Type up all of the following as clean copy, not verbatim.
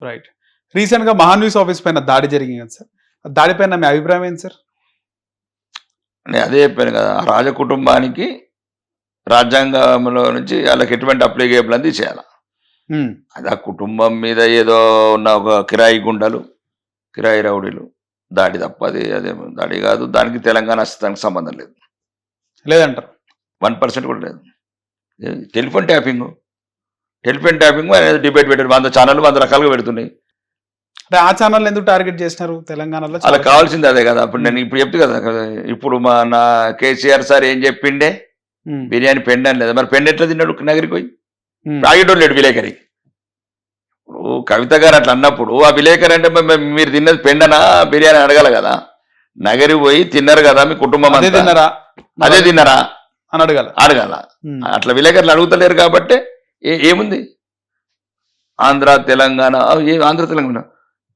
Right. రీసెంట్‌గా Maha News office పైన దాడి జరిగింది కదా సార్. ఆ దాడిపైన మీ అభిప్రాయం ఏంటి సార్? నేను అదే చెప్పాను కదా, ఆ రాజ కుటుంబానికి రాజ్యాంగంలో నుంచి వాళ్ళకి ఎటువంటి అప్లికేబుల్ అని తీసేయాలి. హ్మ్. అది ఆ కుటుంబం మీద ఏదో ఉన్న ఒక కిరాయి గుండలు, కిరాయి రౌడీలు దాడి తప్ప అదే దాడి కాదు. దానికి తెలంగాణ అస్తిత్వానికి సంబంధం లేదు. లేదంటారు. 1% కూడా లేదు. టెలిఫోన్ ట్యాపింగ్ అనేది డిబేట్ పెట్టారు. 100 ఛానళ్ళు 100 రకాలుగా పెడుతున్నాయి. అంటే ఆ ఛానల్ ఎందుకు టార్గెట్ చేసినారు తెలంగాణలో? అలా కావాల్సింది అదే కదా. అప్పుడు నేను ఇప్పుడు చెప్తే కదా, ఇప్పుడు నా కేసీఆర్ సార్ ఏం చెప్పిండే, బిర్యానీ పెండ్ అని లేదా, మరి పెండ్ ఎట్లా తిన్నాడు నగరికి పోయి? తాగేటోడు లేడు విలేకరి. ఇప్పుడు కవిత గారు అట్లా అన్నప్పుడు ఆ విలేకరి అంటే మీరు తిన్నది పెండనా బిర్యానీ అడగాల కదా. నగరి పోయి తిన్నారు కదా మీ కుటుంబం అదే తిన్నారా అని అడగాల. అట్లా విలేకరులు అడుగుతలేరు కాబట్టి ఏముంది. ఆంధ్ర తెలంగాణ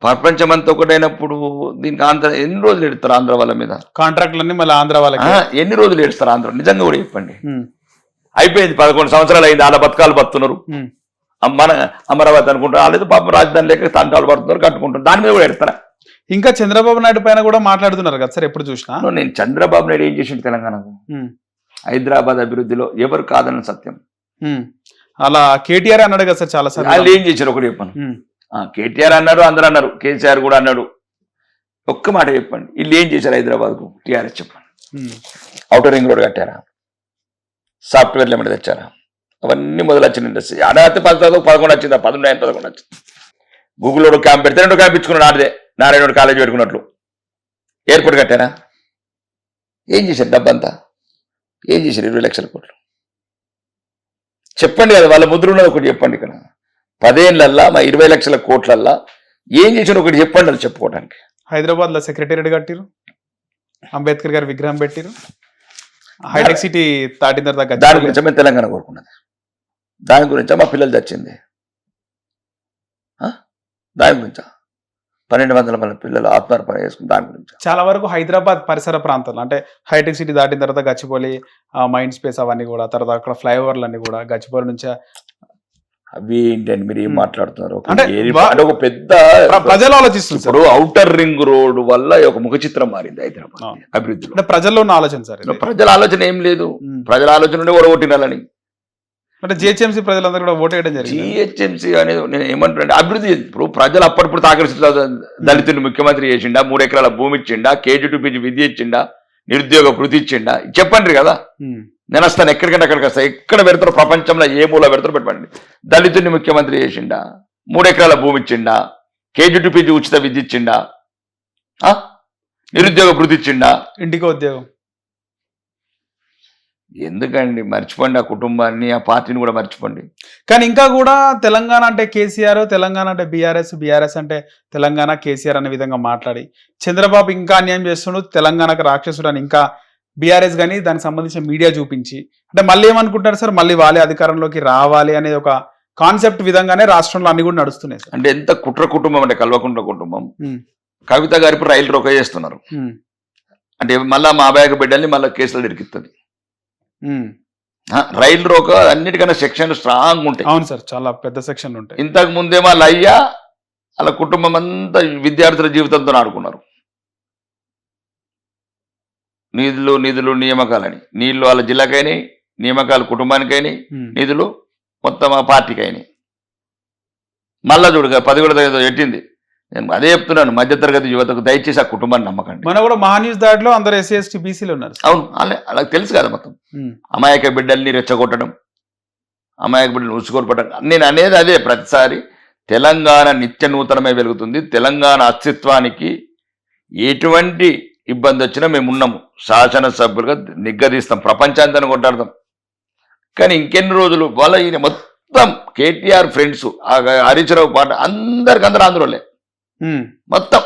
ప్రపంచమంతా ఒకటైనప్పుడు దీనికి ఆంధ్ర ఎన్ని రోజులు ఎడతారు? ఆంధ్ర వాళ్ళ మీద కాంట్రాక్ట్లన్నీ మళ్ళీ ఆంధ్ర వాళ్ళకి ఎన్ని రోజులు ఏడుస్తారు? ఆంధ్ర నిజంగా కూడా చెప్పండి. అయిపోయింది, 11 సంవత్సరాలు అయింది. వాళ్ళ బతకాలు బతున్నారు. మన అమరావతి అనుకుంటారు, వాళ్ళేదో పాపం రాజధాని లేక తంటాలు పడుతున్నారు, కట్టుకుంటారు. దాని మీద కూడా ఎడతారా? ఇంకా చంద్రబాబు నాయుడు పైన కూడా మాట్లాడుతున్నారు కదా సార్ ఎప్పుడు చూసినా. నేను చంద్రబాబు నాయుడు ఏం చేసిండు తెలంగాణకు? హైదరాబాద్ అభివృద్ధిలో ఎవరు కాదన్న సత్యం. అలా కేటీఆర్ అన్నాడు కదా సార్ చాలా సార్. వాళ్ళు ఏం చేశారు ఒకటి చెప్పండి. కేటీఆర్ అన్నారు, అందరూ అన్నారు, కేసీఆర్ కూడా అన్నాడు. ఒక్క మాట చెప్పండి, వీళ్ళు ఏం చేశారు హైదరాబాద్కు? టీఆర్ఎస్ చెప్పండి. ఔటర్ రింగ్ రోడ్ కట్టారా? సాఫ్ట్వేర్లు ఏమైనా తెచ్చారా? అవన్నీ మొదలు వచ్చిన ఇండస్ట్రీ. ఆడైతే 11 వచ్చిందా? 11 వచ్చింది. గూగుల్లో క్యాంప్ పెడితే 2 క్యాంప్ ఇచ్చుకున్నాడు. ఆడదే నారాయణ కాలేజ్ పెట్టుకున్నట్లు. ఎయిర్పోర్ట్ కట్టారా? ఏం చేశారు? డబ్బంతా ఏం చేశారు? 20 లక్షల కోట్లు చెప్పండి కదా. వాళ్ళ ముద్ర ఉన్నది ఒకటి చెప్పండి. ఇక్కడ 10 ఏళ్ళల్లా మా 20 లక్షల కోట్లల్లా ఏం చేశారు ఒకటి చెప్పండి అది చెప్పుకోవడానికి. హైదరాబాద్ లో సెక్రటేరియట్ కట్టిరు, అంబేద్కర్ గారి విగ్రహం పెట్టిరు, హైటెక్ సిటీ దాటిన తర్వాత దాని గురించి మేము తెలంగాణ కోరుకున్నది. దాని గురించా మా పిల్లలు చచ్చింది? దాని గురించా 1200 మంది పిల్లలు ఆత్మార్పణ చేసుకుని దాని గురించి? చాలా వరకు హైదరాబాద్ పరిసర ప్రాంతాలు అంటే హైటెక్ సిటీ దాటిన తర్వాత గచ్చిబౌలి, మైండ్ స్పేస్ అవన్నీ కూడా, తర్వాత అక్కడ ఫ్లైఓవర్లు అన్ని కూడా గచ్చిబౌలి నుంచి. అవి ఏంటండి మీరు ఏం మాట్లాడుతున్నారు? అంటే ఒక పెద్ద ప్రజలు ఆలోచిస్తున్నారు. ఇప్పుడు ఔటర్ రింగ్ రోడ్ వల్ల ఒక ముఖ చిత్రం మారింది హైదరాబాద్ అభివృద్ధిలో. అంటే ప్రజల్లో ఉన్న ఆలోచన సార్. ప్రజల ఆలోచన ఏం లేదు. ప్రజల ఆలోచన ఉండే ఓడగొట్టినాలని. అంటే జిహెచ్ఎంసీ ప్రజలందరూ కూడా ఓటు వేయడం జరిగింది. జిహెచ్ఎంసీ అనేది నేను ఏమంటున్నా, అభివృద్ధి. ఇప్పుడు ప్రజలు అప్పటిప్పుడు తాకరిస్తున్నారు. దళితుని ముఖ్యమంత్రి చేసిండా? 3 ఎకరాల భూమి ఇచ్చిండా? KG to PG విద్య ఇచ్చిండా? నిరుద్యోగ వృత్తి ఇచ్చిండా? చెప్పండి కదా. నేను వస్తాను ఎక్కడికంటే అక్కడికి వస్తాను. ఎక్కడ పెడతారో ప్రపంచంలో ఏ మూల పెడతారో పెట్టండి. దళితుని ముఖ్యమంత్రి చేసిండా? 3 ఎకరాల భూమి ఇచ్చిండా? KG to PG ఉచిత విద్య ఇచ్చిండా? నిరుద్యోగ వృత్తి ఇచ్చిండా? ఇంటికి ఉద్యోగం. ఎందుకండి? మర్చిపోండి ఆ కుటుంబాన్ని, ఆ పార్టీని కూడా మర్చిపోండి. కానీ ఇంకా కూడా తెలంగాణ అంటే కేసీఆర్, తెలంగాణ అంటే బీఆర్ఎస్ అంటే తెలంగాణ కేసీఆర్ అనే విధంగా మాట్లాడి చంద్రబాబు ఇంకా అన్యాయం చేస్తున్నాడు, తెలంగాణకు రాక్షసుడు అని ఇంకా బీఆర్ఎస్ కానీ దానికి సంబంధించిన మీడియా చూపించి, అంటే మళ్ళీ ఏమనుకుంటారు సార్, మళ్ళీ వాళ్ళే అధికారంలోకి రావాలి అనేది ఒక కాన్సెప్ట్ విధంగానే రాష్ట్రంలో అన్ని కూడా నడుస్తున్నాయి సార్. అంటే ఎంత కుట్ర కుటుంబం అంటే కల్వకుంట్ల కుటుంబం. కవిత గారి రైలు రోక చేస్తున్నారు. అంటే మళ్ళా మా అబ్బాయి బిడ్డల్ని మళ్ళీ కేసులు ఇరికిస్తుంది. రైలు రోక అన్నిటికన్నా సెక్షన్లు స్ట్రాంగ్ ఉంటాయి. అవును సార్, చాలా పెద్ద సెక్షన్లు ఉంటాయి. ఇంతకు ముందేమో వాళ్ళ అయ్యా వాళ్ళ కుటుంబం అంతా విద్యార్థుల జీవితంతో ఆడుకున్నారు. నిధులు నియామకాలని. నీళ్లు వాళ్ళ జిల్లాకైనాయి, నియామకాలు కుటుంబానికైనాయి, నిధులు మొత్తం ఆ పార్టీకైనాయి. మళ్ళా చూడగా 10 కూడా పెట్టింది. నేను అదే చెప్తున్నాను, మధ్యతరగతి యువతకు దయచేసి ఆ కుటుంబాన్ని నమ్మకండి. మన కూడా మహాన్యూస్ దాడిలో అందరూ SC ST BCలు ఉన్నారు. అవును, వాళ్ళకి తెలుసు కదా మొత్తం. అమాయక బిడ్డల్ని రెచ్చగొట్టడం, అమాయక బిడ్డలు ఉచ్చుకోల్పట్టడం. నేను అనేది అదే ప్రతిసారి తెలంగాణ నిత్య నూతనమే వెలుగుతుంది. తెలంగాణ అస్తిత్వానికి ఎటువంటి ఇబ్బంది వచ్చినా మేము ఉన్నాము. శాసనసభ్యులుగా నిగ్గదీస్తాం, ప్రపంచాంతాన్ని కొట్టాడతాం. కానీ ఇంకెన్ని రోజులు వాళ్ళ ఈయన మొత్తం KTR ఫ్రెండ్స్, హరీశ్రావు పాట అందరు ఆంధ్రోలే మొత్తం.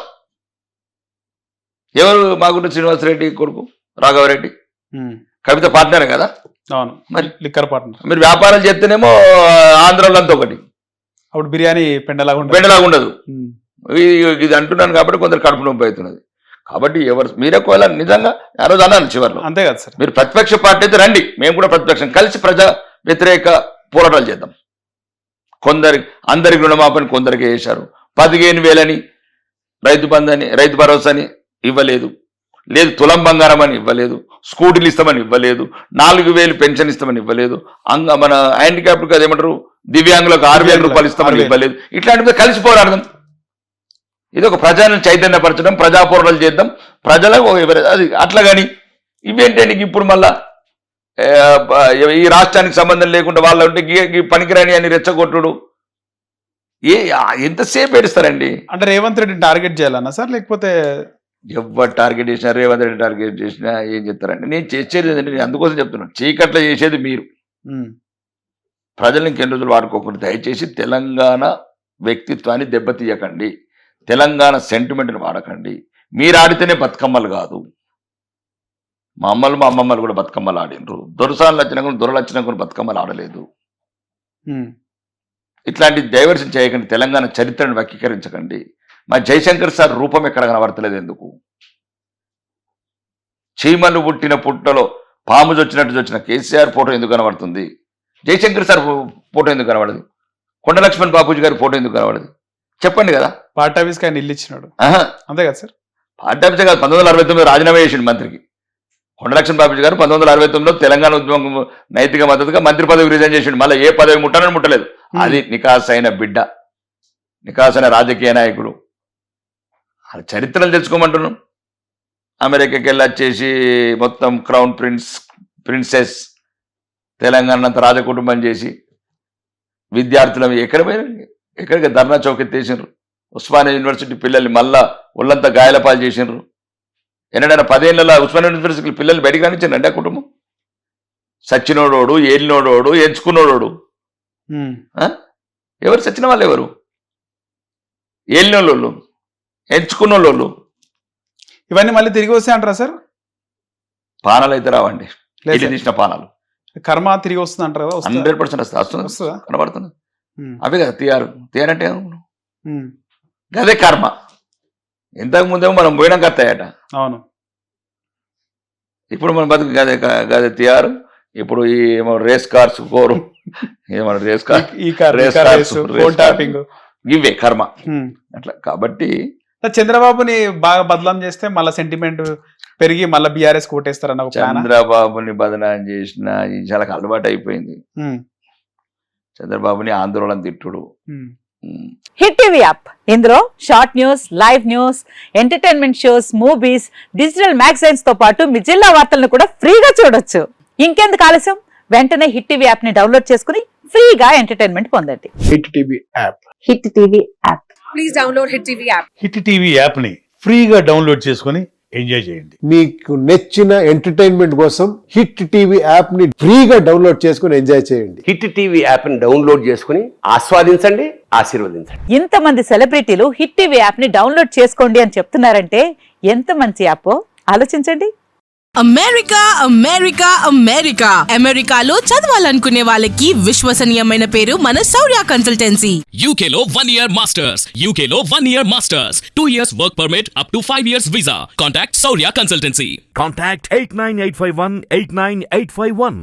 ఎవరు? మాగుంట శ్రీనివాసరెడ్డి కొడుకు రాఘవరెడ్డి, కవిత పార్ట్నర్ కదా. అవును, మరి లిక్కర్ పార్ట్నర్. మీరు వ్యాపారాలు చేస్తేనేమో ఆంధ్రలో ఒకటి, అప్పుడు బిర్యానీ పెండలాగా ఉండదు. ఇది అంటున్నాను కాబట్టి కొందరు కడుపు నొప్పి అవుతున్నది. కాబట్టి మీరే ఒకవేళ నిజంగా ఆ రోజు అన్నాను చివరిలో, అంతే కదా సార్, మీరు ప్రతిపక్ష పార్టీ అయితే రండి, మేము కూడా ప్రతిపక్షం కలిసి ప్రజా వ్యతిరేక పోరాటాలు చేద్దాం. అందరికి రుణమాపని కొందరికి వేశారు, 15,000 రైతు బంధు అని, రైతు భరోసా అని ఇవ్వలేదు. లేదు తులం బంగారం అని ఇవ్వలేదు. స్కూటీలు ఇస్తామని ఇవ్వలేదు. 4,000 పెన్షన్ ఇస్తామని ఇవ్వలేదు. మన హ్యాండిక్యాప్డ్కి అదేమంటారు దివ్యాంగులకు 6,000 రూపాయలు ఇస్తామని ఇవ్వలేదు. ఇట్లాంటి కలిసి పోరాడదాం. ఇది ఒక ప్రజలను చైతన్యపరచడం, ప్రజాపోరాటాలు చేద్దాం, ప్రజలకు అది అట్లా. కానీ ఇవేంటంటే ఇప్పుడు మళ్ళా ఈ రాష్ట్రానికి సంబంధం లేకుండా వాళ్ళ ఉంటే పనికిరాని అని రెచ్చగొట్టుడు ఎంతసేపు ఏడుస్తారండి? అంటే రేవంత్ రెడ్డి టార్గెట్ చేయాలన్నా సార్, లేకపోతే ఎవరు టార్గెట్ చేసినా, రేవంత్ రెడ్డి టార్గెట్ చేసినా ఏం చెప్తారండి? నేను చేసేది ఏంటంటే, నేను అందుకోసం చెప్తున్నాను, చీకట్లో చేసేది మీరు. ప్రజలు ఇంకెన్ని రోజులు వాడుకోకూడదు. దయచేసి తెలంగాణ వ్యక్తిత్వాన్ని దెబ్బతీయకండి, తెలంగాణ సెంటిమెంట్ని వాడకండి. మీరు ఆడితేనే బతుకమ్మలు కాదు. మా అమ్మమ్మలు కూడా బతుకమ్మలు ఆడినరు. దొరసాలు వచ్చినా కూడా దొరలు వచ్చినా కూడా బతుకమ్మలు ఆడలేదు. ఇట్లాంటి డైవర్షన్ చేయకండి. తెలంగాణ చరిత్రను వక్రీకరించకండి. మా జయశంకర్ సార్ రూపం ఎక్కడ కనబడతలేదు ఎందుకు? చీమలు పుట్టిన పుట్టలో పాము వచ్చిన కేసీఆర్ ఫోటో ఎందుకు కనబడుతుంది? జయశంకర్ సార్ ఫోటో ఎందుకు కనబడదు? కొండ లక్ష్మణ్ బాపూజీ గారి ఫోటో ఎందుకు కనబడదు? చెప్పండి కదా. పార్టీ ఆఫీస్కి ఆయన ఇల్లు ఇచ్చినాడు, అంతే కదా సార్? పార్టీ ఆఫీసే కాదు, 1969 రాజీనామా చేసిండు మంత్రికి. కొండ లక్ష్మణ్ బాపూజీ గారు 1969లో తెలంగాణ ఉద్యమం నైతిక మద్దతుగా మంత్రి పదవి రిజైన్ చేసిండు. మళ్ళీ ఏ పదవి ముట్టలేదు. అది నికాసైన బిడ్డ, నికాసైన రాజకీయ నాయకుడు. అది చరిత్రలు తెలుసుకోమంటున్నాం. అమెరికాకి వెళ్ళి వచ్చేసి మొత్తం క్రౌన్ ప్రిన్సెస్ తెలంగాణ అంతా రాజకుటుంబం చేసి విద్యార్థులు ఎక్కడికి ధర్నా చౌక్ ఎత్తేసినారు. ఉస్మానియా యూనివర్సిటీ పిల్లల్ని మళ్ళా ఒళ్ళంతా గాయాలపాలు చేసినారు. ఎన్నడైనా 10 ఏళ్ళ ఉస్మానియా యూనివర్సిటీ పిల్లల్ని బయటికి రానిచ్చారండి ఆ కుటుంబం? సచ్చినోడోడు, ఏలినోడోడు, ఎంచుకున్నోడోడు. ఎవరు సచ్చిన వాళ్ళు? ఎవరు ఏలినోళ్ళు, ఎంచుకున్నోళ్ళు? ఇవన్నీ మళ్ళీ తిరిగి వస్తాయి అంటారా సార్? పానాలు అయితే రావండి, ఇల్లు తీసిన పానాలు. కర్మ తిరిగి వస్తుంది అంటారు కదా? 100% వస్తుంది, కనబడుతుంది. అవే కదా తీయారు అంటే గదే కర్మ. ఇంతకు ముందేమో మనం పోయినాక వస్తాయట. అవును. ఇప్పుడు మనం బతుకు గదే తీయారు. ఇప్పుడు ఈ రేస్ కార్స్ కోరు, ఏమన్నా రేస్ కార్స్ ఇవే కర్మ అట్లా. కాబట్టి చంద్రబాబుని బాగా బదలాం చేస్తే మళ్ళీ సెంటిమెంట్ పెరిగి మళ్ళీ బీఆర్ఎస్ కోటేస్తారన్న ఒక ప్లాన్. చంద్రబాబుని బదనాం చేసిన ఈ చాలా అలవాటు అయిపోయింది. చంద్రబాబుని ఆందోళన తిట్టుడు. హిట్ టీవీ యాప్, ఇందులో short news, live news, entertainment shows, movies, digital magazines తో పాటు మీ జిల్లా వార్తలను కూడా ఫ్రీగా చూడొచ్చు. ఇంకెందుకు ఆలస్యం, వెంటనే హిట్ టీవీ యాప్ ని డౌన్లోడ్ చేసుకుని ఫ్రీగా ఎంటర్టైన్మెంట్ పొందండి. Hit TV app, hit TV app, please download hit TV app. Hit TV app ని ఫ్రీగా డౌన్లోడ్ చేసుకుని ఎంజాయ్ చేయండి. మీకు నచ్చిన ఎంటర్టైన్మెంట్ కోసం హిట్ టీవీ యాప్ ని ఫ్రీగా డౌన్లోడ్ చేసుకుని ఎంజాయ్ చేయండి. హిట్ టీవీ యాప్ ని డౌన్లోడ్ చేసుకుని ఆస్వాదించండి, ఆశీర్వదించండి. ఇంతమంది సెలబ్రిటీలు హిట్ టీవీ యాప్ ని డౌన్లోడ్ చేసుకోండి అని చెప్తున్నారంటే ఎంత మంచి యాప్ ఆలోచించండి. అమెరికా అమెరికా అమెరికా అమెరికాలో చదవాలనుకునే వాళ్ళకి విశ్వసనీయమైన పేరు మన శౌర్య కన్సల్టెన్సీ. UK లో 1 year masters, UK లో 1 year masters, 2 years work permit up to 5 years visa. Contact Saurya Consultancy. Contact 89851 89851.